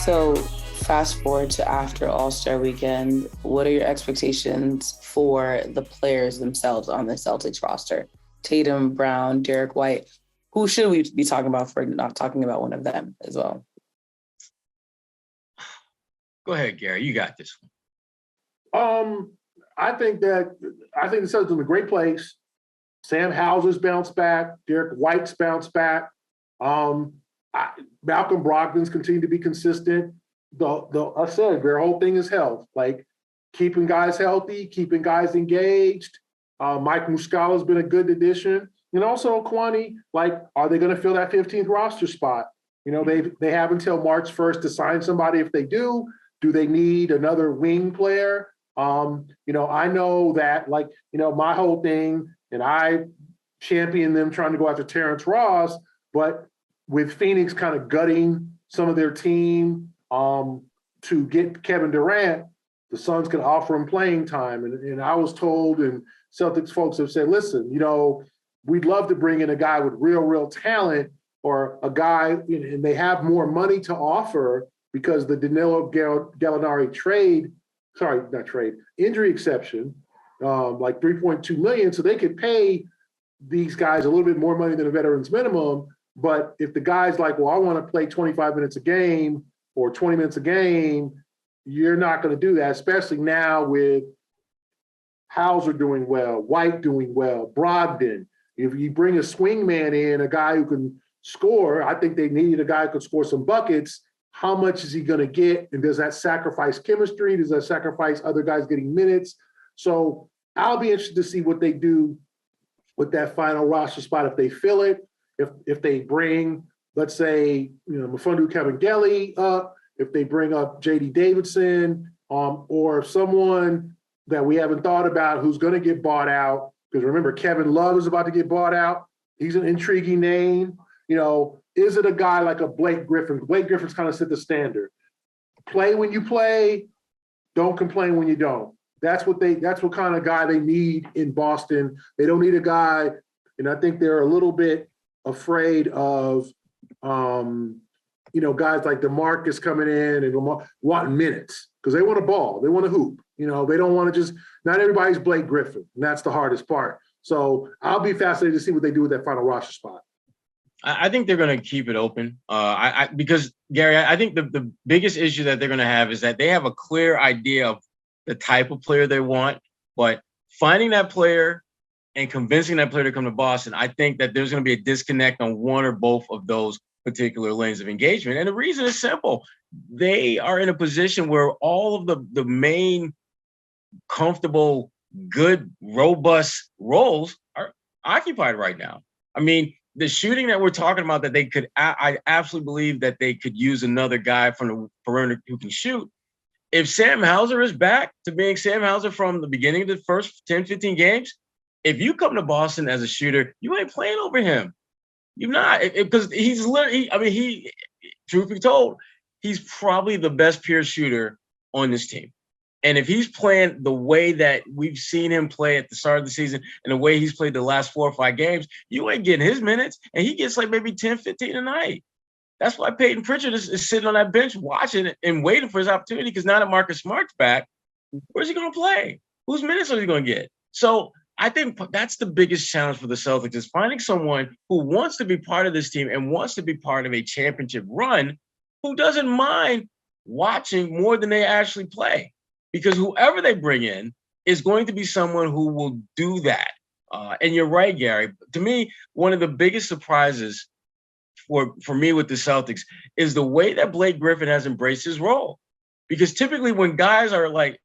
So fast forward to after All-Star weekend, what are your expectations for the players themselves on the Celtics roster? Tatum, Brown, Derek White. Who should we be talking about for not talking about one of them as well? Go ahead, Gary. You got this one. I think the Celtics are in a great place. Sam Hauser's bounced back. Derek White's bounced back. Malcolm Brogdon's continued to be consistent. I said their whole thing is health, like keeping guys healthy, keeping guys engaged. Mike Muscala's been a good addition. And also Kwani, like, are they going to fill that 15th roster spot? You know, they have until March 1st to sign somebody. If they do they need another wing player? I know that, like, my whole thing, and I champion them trying to go after Terrence Ross, but with Phoenix kind of gutting some of their team to get Kevin Durant, the Suns can offer him playing time. And I was told, and Celtics folks have said, listen, we'd love to bring in a guy with real talent, or a guy, and they have more money to offer because the Danilo Gallinari injury exception, like $3.2 million. So they could pay these guys a little bit more money than a veteran's minimum. But if the guy's like, well, I want to play 25 minutes a game or 20 minutes a game, you're not going to do that, especially now with Hauser doing well, White doing well, Brogdon. If you bring a swing man in, a guy who can score, I think they needed a guy who could score some buckets. How much is he going to get? And does that sacrifice chemistry? Does that sacrifice other guys getting minutes? So I'll be interested to see what they do with that final roster spot, if they fill it, if they bring, let's say, Mfiondu Kabengele up, if they bring up J.D. Davidson, or someone that we haven't thought about who's going to get bought out. Because remember, Kevin Love is about to get bought out. He's an intriguing name. Is it a guy like a Blake Griffin? Blake Griffin's kind of set the standard. Play when you play, don't complain when you don't. That's what kind of guy they need in Boston. They don't need a guy, and I think they're a little bit afraid of, guys like DeMarcus coming in and wanting minutes because they want a ball, they want to hoop. They don't want to just. Not everybody's Blake Griffin, and that's the hardest part. So I'll be fascinated to see what they do with that final roster spot. I think they're going to keep it open because, Gary, I think the biggest issue that they're going to have is that they have a clear idea of the type of player they want, but finding that player and convincing that player to come to Boston, I think that there's going to be a disconnect on one or both of those particular lanes of engagement. And the reason is simple. They are in a position where all of the main comfortable, good, robust roles are occupied right now. I mean, the shooting that we're talking about that they could, I absolutely believe that they could use another guy from the perimeter who can shoot. If Sam Hauser is back to being Sam Hauser from the beginning of the first 10, 15 games, if you come to Boston as a shooter, you ain't playing over him. You're not, because he's literally, truth be told, he's probably the best pure shooter on this team. And if he's playing the way that we've seen him play at the start of the season and the way he's played the last 4 or 5 games, you ain't getting his minutes. And he gets like maybe 10, 15 a night. That's why Peyton Pritchard is sitting on that bench watching it and waiting for his opportunity, because now that Marcus Smart's back, where's he going to play? Whose minutes are he going to get? So I think that's the biggest challenge for the Celtics, is finding someone who wants to be part of this team and wants to be part of a championship run, who doesn't mind watching more than they actually play. Because whoever they bring in is going to be someone who will do that. And you're right, Gary. To me, one of the biggest surprises for me with the Celtics is the way that Blake Griffin has embraced his role. Because typically when guys are like,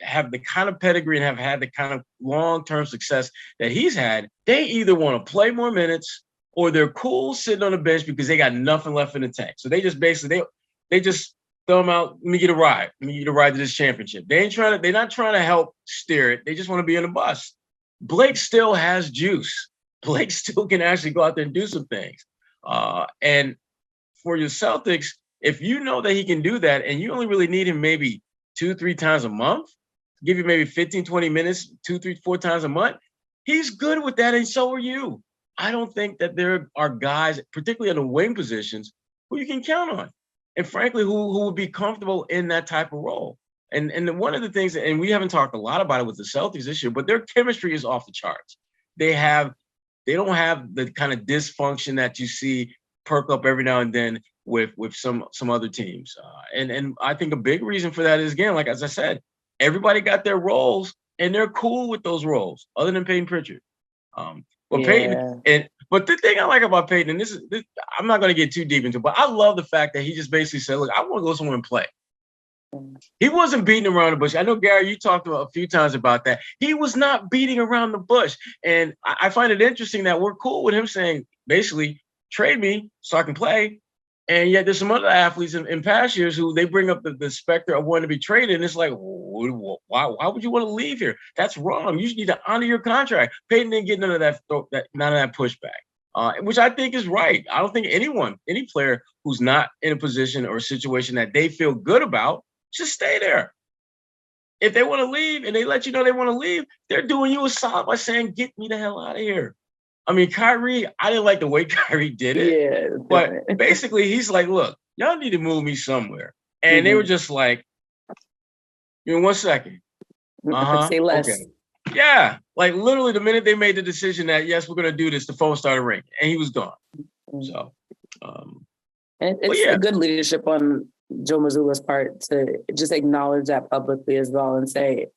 have the kind of pedigree and have had the kind of long-term success that he's had, they either want to play more minutes or they're cool sitting on the bench because they got nothing left in the tank. So they just basically, they just throw them out. Let me get a ride. Let me get a ride to this championship. They're not trying to help steer it. They just want to be on the bus. Blake still has juice. Blake still can actually go out there and do some things. And for your Celtics, if you know that he can do that and you only really need him maybe 2-3 times a month, give you maybe 15, 20 minutes, 2, 3, 4 times a month, he's good with that, and so are you. I don't think that there are guys, particularly in the wing positions, who you can count on. and frankly, who would be comfortable in that type of role. And one of the things, and we haven't talked a lot about it with the Celtics this year, but their chemistry is off the charts. They don't have the kind of dysfunction that you see perk up every now and then with some other teams. And I think a big reason for that is, again, like as I said, everybody got their roles and they're cool with those roles, other than Peyton Pritchard. But the thing I like about Peyton, and this I'm not going to get too deep into, but I love the fact that he just basically said, look, I want to go somewhere and play. He wasn't beating around the bush. I know, Gary, you talked a few times about that. He was not beating around the bush. And I find it interesting that we're cool with him saying, basically, trade me so I can play. And yet there's some other athletes in past years who they bring up the specter of wanting to be traded. And it's like, why would you want to leave here? That's wrong. You need to honor your contract. Peyton didn't get none of that pushback, which I think is right. I don't think any player who's not in a position or a situation that they feel good about, just stay there. If they want to leave and they let you know they want to leave, they're doing you a solid by saying, get me the hell out of here. I mean, Kyrie, I didn't like the way Kyrie did it. Yeah, but basically he's like, look, y'all need to move me somewhere. And they were just like, 1 second. Say less. Okay. Yeah. Like literally the minute they made the decision that, yes, we're going to do this, the phone started ringing and he was gone. So, and it's a good leadership on Joe Mazzulla's part to just acknowledge that publicly as well and say,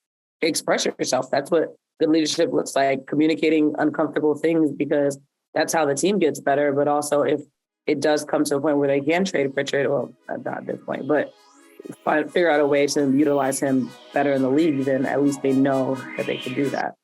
express yourself. That's what good leadership looks like, communicating uncomfortable things, because that's how the team gets better. But also if it does come to a point where they can trade Pritchard, well, not at this point, but figure out a way to utilize him better in the league, then at least they know that they can do that.